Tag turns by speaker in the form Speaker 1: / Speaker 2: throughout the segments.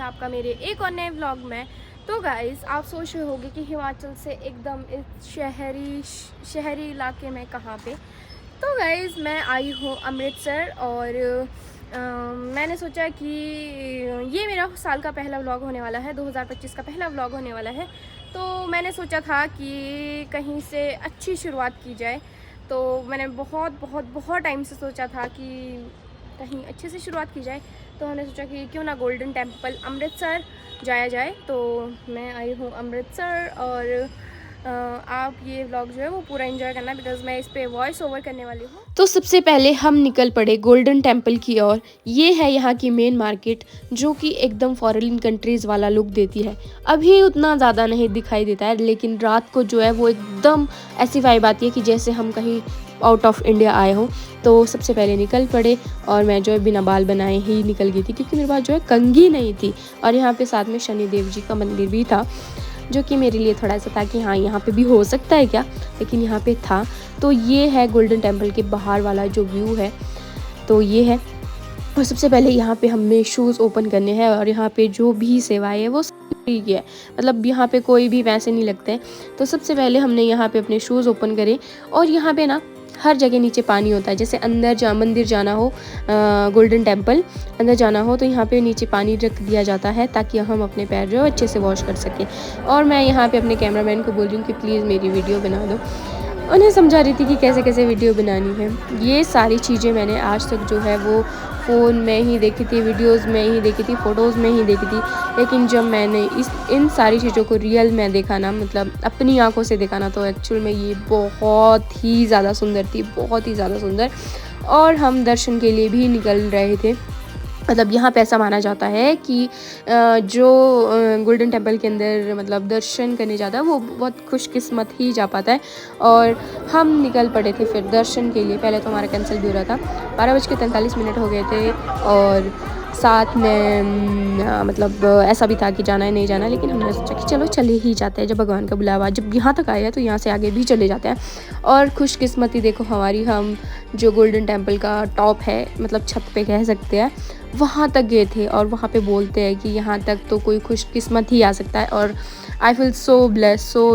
Speaker 1: आपका मेरे एक और नए व्लॉग में। तो गाइस, आप सोच रहे होंगे कि हिमाचल से एकदम इस शहरी इलाके में कहाँ पे। तो गाइस, मैं आई हूँ अमृतसर और मैंने सोचा कि ये मेरा साल का पहला व्लॉग होने वाला है, 2025 का पहला व्लॉग होने वाला है। तो मैंने सोचा था कि कहीं से अच्छी शुरुआत की जाए। तो मैंने बहुत बहुत बहुत टाइम से सोचा था कि कहीं अच्छे से शुरुआत की जाए। तो हमने सोचा कि क्यों ना गोल्डन टेम्पल अमृतसर जाया जाए। तो मैं आई हूँ अमृतसर और आप ये व्लॉग जो है वो पूरा एंजॉय करना, बिकॉज़ मैं इस पे वॉइस ओवर करने वाली हूँ। तो सबसे पहले हम निकल पड़े गोल्डन टेम्पल की ओर। ये है यहाँ की मेन मार्केट, जो कि एकदम फॉरेन कंट्रीज़ वाला लुक देती है। अभी उतना ज़्यादा नहीं दिखाई देता है, लेकिन रात को जो है वो एकदम ऐसी वाइब आती है कि जैसे हम कहीं आउट ऑफ इंडिया आए हों। तो सबसे पहले निकल पड़े और मैं जो है बिना बाल बनाए ही निकल गई थी, क्योंकि मेरे पास जो है कंघी नहीं थी। और यहाँ पे साथ में शनिदेव जी का मंदिर भी था, जो कि मेरे लिए थोड़ा सा था कि हाँ, यहाँ पे भी हो सकता है क्या, लेकिन यहाँ पे था। तो ये है गोल्डन टेम्पल के बाहर वाला जो व्यू है, तो ये है। और सबसे पहले यहाँ पे हमें शूज़ ओपन करने हैं, और यहाँ पे जो भी सेवाएं है वो फ्री की है, मतलब यहाँ पे कोई भी पैसे नहीं लगते। तो सबसे पहले हमने यहाँ पे अपने शूज़ ओपन करे। और यहाँ पे ना हर जगह नीचे पानी होता है। जैसे अंदर मंदिर जाना हो, गोल्डन टेम्पल अंदर जाना हो, तो यहाँ पे नीचे पानी रख दिया जाता है, ताकि हम अपने पैर जो है अच्छे से वॉश कर सकें। और मैं यहाँ पे अपने कैमरामैन को बोल रही हूँ कि प्लीज़ मेरी वीडियो बना दो। उन्हें समझा रही थी कि कैसे कैसे वीडियो बनानी है। ये सारी चीज़ें मैंने आज तक जो है वो फ़ोन में ही देखी थी, वीडियोस में ही देखी थी, फ़ोटोज़ में ही देखी थी। लेकिन जब मैंने इन सारी चीज़ों को रियल में देखा ना, मतलब अपनी आंखों से देखा ना, तो एक्चुअल में ये बहुत ही ज़्यादा सुंदर थी, बहुत ही ज़्यादा सुंदर। और हम दर्शन के लिए भी निकल रहे थे। मतलब यहाँ पे ऐसा माना जाता है कि जो गोल्डन टेम्पल के अंदर मतलब दर्शन करने जाता है, वो बहुत खुशकिस्मत ही जा पाता है। और हम निकल पड़े थे फिर दर्शन के लिए। पहले तो हमारा कैंसिल भी हो रहा था, 12:43 हो गए थे। और साथ में मतलब ऐसा भी था कि जाना है नहीं जाना, लेकिन हमने सोचा कि चलो चले ही जाते हैं। जब भगवान का बुलावा जब यहाँ तक आया है, तो यहाँ से आगे भी चले जाते हैं। और खुशकिस्मती देखो हमारी, हम जो गोल्डन टेम्पल का टॉप है, मतलब छत पे कह सकते हैं, वहाँ तक गए थे। और वहाँ पे बोलते हैं कि यहाँ तक तो कोई खुशकिस्मत ही आ सकता है। और आई फील सो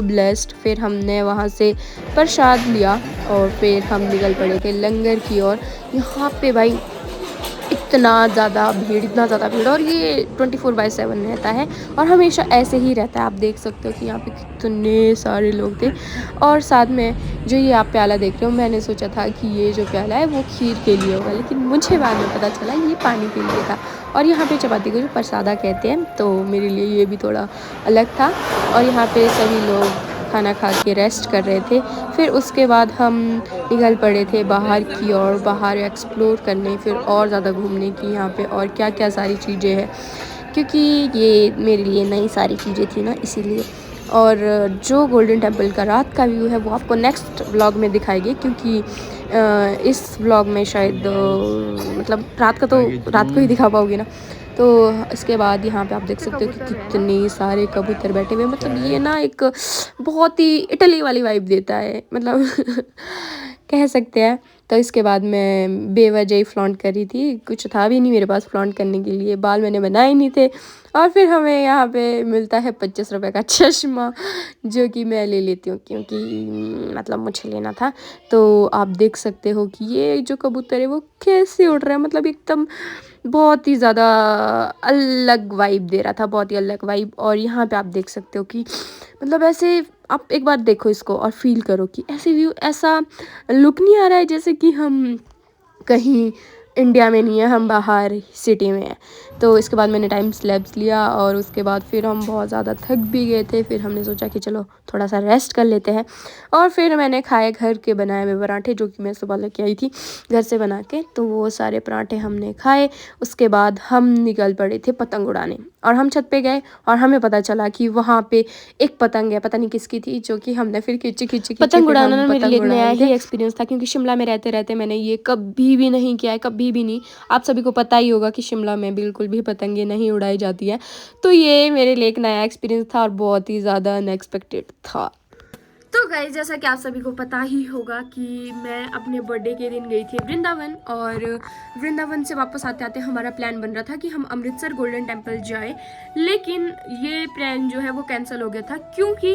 Speaker 1: ब्लेस्ड। फिर हमने वहाँ से प्रसाद लिया और फिर हम निकल पड़े थे लंगर की ओर। यहाँ पे भाई इतना ज़्यादा भीड़, और ये 24/7 रहता है, और हमेशा ऐसे ही रहता है। आप देख सकते हो कि यहाँ पे कितने सारे लोग थे। और साथ में जो ये आप प्याला देख रहे हो, मैंने सोचा था कि ये जो प्याला है वो खीर के लिए होगा, लेकिन मुझे बाद में पता चला ये पानी के लिए था। और यहाँ पे चपाती को जो प्रसादा कहते हैं, तो मेरे लिए ये भी थोड़ा अलग था। और यहाँ पे सभी लोग खाना खा के रेस्ट कर रहे थे। फिर उसके बाद हम निकल पड़े थे बाहर की ओर, बाहर एक्सप्लोर करने, फिर और ज़्यादा घूमने की यहाँ पे और क्या क्या सारी चीज़ें हैं, क्योंकि ये मेरे लिए नई सारी चीज़ें थी ना, इसीलिए। और जो गोल्डन टेम्पल का रात का व्यू है वो आपको नेक्स्ट व्लॉग में दिखाएंगे, क्योंकि इस व्लॉग में शायद मतलब रात को ही दिखा पाओगे ना। तो इसके बाद यहाँ पे आप देख सकते हो कि कितने सारे कबूतर बैठे हुए, मतलब ये ना एक बहुत ही इटली वाली वाइब देता है, मतलब कह सकते हैं। तो इसके बाद मैं बेवजह ही फ्लॉन्ट कर रही थी, कुछ था भी नहीं मेरे पास फ्लॉन्ट करने के लिए, बाल मैंने बनाए नहीं थे। और फिर हमें यहाँ पे मिलता है 25 रुपये का चश्मा, जो कि मैं ले लेती हूँ, क्योंकि मतलब मुझे लेना था। तो आप देख सकते हो कि ये जो कबूतर है वो कैसे उड़ रहा है, मतलब एकदम बहुत ही ज़्यादा अलग वाइब दे रहा था, बहुत ही अलग वाइब। और यहाँ पे आप देख सकते हो कि मतलब ऐसे आप एक बार देखो इसको और फील करो कि ऐसे व्यू, ऐसा लुक नहीं आ रहा है जैसे कि हम कहीं इंडिया में नहीं है, हम बाहर सिटी में हैं। तो इसके बाद मैंने टाइम स्लैब्स लिया, और उसके बाद फिर हम बहुत ज़्यादा थक भी गए थे। फिर हमने सोचा कि चलो थोड़ा सा रेस्ट कर लेते हैं। और फिर मैंने खाए घर के बनाए हुए पराठे, जो कि मैं सुबह लेके आई थी घर से बना के, तो वो सारे पराठे हमने खाए। उसके बाद हम निकल पड़े थे पतंग उड़ाने, और हम छत पे गए और हमें पता चला कि वहाँ पे एक पतंग है, पता नहीं किसकी थी, जो कि हमने फिर खींची पतंग उड़ाना ना मेरे लिए नया ही एक्सपीरियंस था, क्योंकि शिमला में रहते रहते मैंने ये कभी भी नहीं किया है, कभी भी नहीं। आप सभी को पता ही होगा कि शिमला में बिल्कुल भी पतंगे नहीं उड़ाई जाती है। तो ये मेरे लिए एक नया एक्सपीरियंस था और बहुत ही ज़्यादा अनएक्सपेक्टेड था। तो गाइस जैसा कि आप सभी को पता ही होगा कि मैं अपने बर्थडे के दिन गई थी वृंदावन, और वृंदावन से वापस आते आते हमारा प्लान बन रहा था कि हम अमृतसर गोल्डन टेम्पल जाए, लेकिन ये प्लान जो है वो कैंसिल हो गया था क्योंकि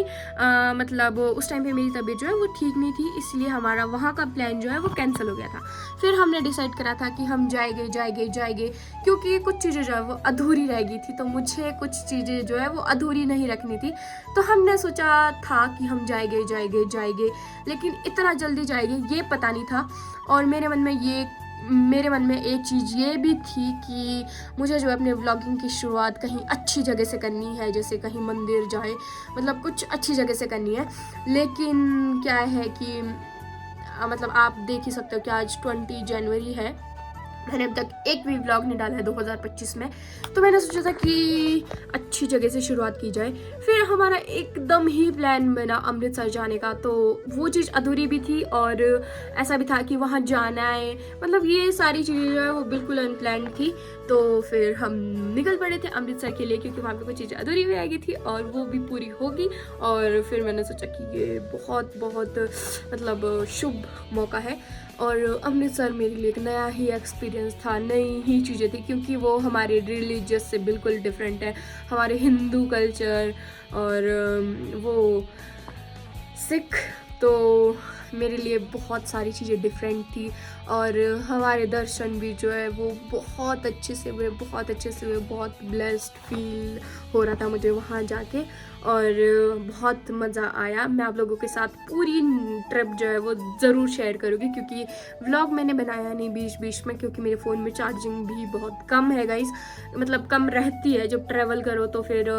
Speaker 1: मतलब उस टाइम पे मेरी तबीयत जो है वो ठीक नहीं थी, इसलिए हमारा वहाँ का प्लान जो है वो कैंसिल हो गया था। फिर हमने डिसाइड करा था कि हम जाएंगे क्योंकि कुछ चीज़ें जो है वो अधूरी रह गई थी, तो मुझे कुछ चीज़ें जो है वो अधूरी नहीं रखनी थी। तो हमने सोचा था कि हम जाएंगे, लेकिन इतना जल्दी जाएंगे ये पता नहीं था। और मेरे मन में एक चीज़ ये भी थी कि मुझे जो है अपने व्लॉगिंग की शुरुआत कहीं अच्छी जगह से करनी है, जैसे कहीं मंदिर जाए, मतलब कुछ अच्छी जगह से करनी है। लेकिन क्या है कि मतलब आप देख ही सकते हो कि आज 20 जनवरी है, मैंने अब तक एक भी व्लॉग नहीं डाला है 2025 में। तो मैंने सोचा था कि अच्छी जगह से शुरुआत की जाए। फिर हमारा एकदम ही प्लान बना अमृतसर जाने का, तो वो चीज़ अधूरी भी थी और ऐसा भी था कि वहाँ जाना है, मतलब ये सारी चीज़ें जो है वो बिल्कुल अनप्लान्ड थी। तो फिर हम निकल पड़े थे अमृतसर के लिए, क्योंकि वहाँ पे कुछ चीज़ें अधूरी भी आ गई थी और वो भी पूरी होगी। और फिर मैंने सोचा कि ये बहुत मतलब शुभ मौका है, और अमृतसर मेरे लिए एक नया ही एक्सपीरियंस था, नई ही चीज़ें थी, क्योंकि वो हमारे रिलीजियस से बिल्कुल डिफरेंट है, हमारे हिंदू कल्चर और वो सिख, तो मेरे लिए बहुत सारी चीज़ें डिफरेंट थी। और हमारे दर्शन भी जो है वो बहुत अच्छे से हुए, बहुत ब्लेस्ड फील हो रहा था मुझे वहाँ जाके, और बहुत मज़ा आया। मैं आप लोगों के साथ पूरी ट्रिप जो है वो ज़रूर शेयर करूँगी, क्योंकि व्लॉग मैंने बनाया नहीं बीच में, क्योंकि मेरे फ़ोन में चार्जिंग भी बहुत कम है गाइस, मतलब कम रहती है जब ट्रैवल करो तो फिर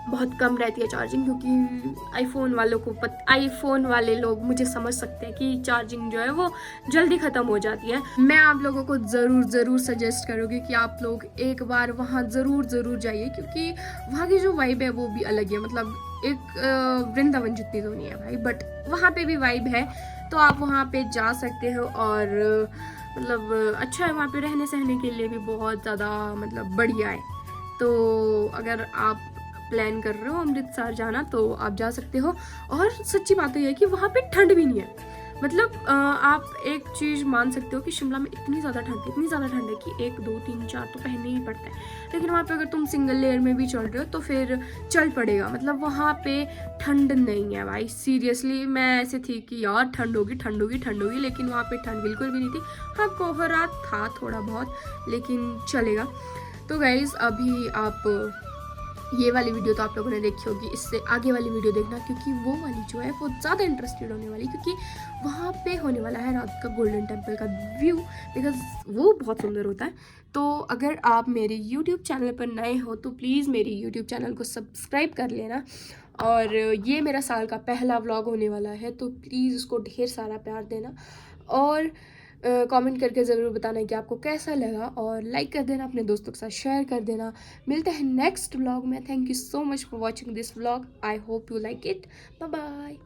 Speaker 1: बहुत कम रहती है चार्जिंग, क्योंकि आईफोन वाले लोग मुझे समझ सकते हैं कि चार्जिंग जो है वो जल्दी ख़त्म हो जाती है। मैं आप लोगों को ज़रूर सजेस्ट करूँगी कि आप लोग एक बार वहाँ ज़रूर जाइए, क्योंकि वहाँ की जो वाइब है वो भी अलग है, मतलब एक वृंदावन जितनी तो नहीं है भाई, बट वहाँ पे भी वाइब है, तो आप वहाँ पे जा सकते हो। और मतलब अच्छा है, वहाँ पे रहने सहने के लिए भी बहुत ज़्यादा मतलब बढ़िया है। तो अगर आप प्लान कर रहे हो अमृतसर जाना तो आप जा सकते हो। और सच्ची बात है कि वहाँ पे ठंड भी नहीं है, मतलब आप एक चीज़ मान सकते हो कि शिमला में इतनी ज़्यादा ठंड है कि 1 2 3 4 तो पहनने ही पड़ता है, लेकिन वहाँ पे अगर तुम सिंगल लेयर में भी चल रहे हो तो फिर चल पड़ेगा, मतलब वहाँ पे ठंड नहीं है भाई। सीरियसली मैं ऐसे थी कि यार ठंड होगी, लेकिन वहाँ पे ठंड बिल्कुल भी नहीं थी। हाँ, कोहरा था थोड़ा बहुत, लेकिन चलेगा। तो गाइज अभी आप ये वाली वीडियो तो आप लोगों ने देखी होगी, इससे आगे वाली वीडियो देखना, क्योंकि वो वाली जो है वो ज़्यादा इंटरेस्टेड होने वाली, क्योंकि वहाँ पे होने वाला है रात का गोल्डन टेम्पल का व्यू, बिकॉज वो बहुत सुंदर होता है। तो अगर आप मेरे YouTube चैनल पर नए हो तो प्लीज़ मेरे YouTube चैनल को सब्सक्राइब कर लेना। और ये मेरा साल का पहला व्लॉग होने वाला है, तो प्लीज़ उसको ढेर सारा प्यार देना, और कमेंट करके ज़रूर बताना कि आपको कैसा लगा, और लाइक कर देना, अपने दोस्तों के साथ शेयर कर देना। मिलते हैं नेक्स्ट व्लॉग में। Thank you so much for watching this vlog, I hope you like it. Bye bye.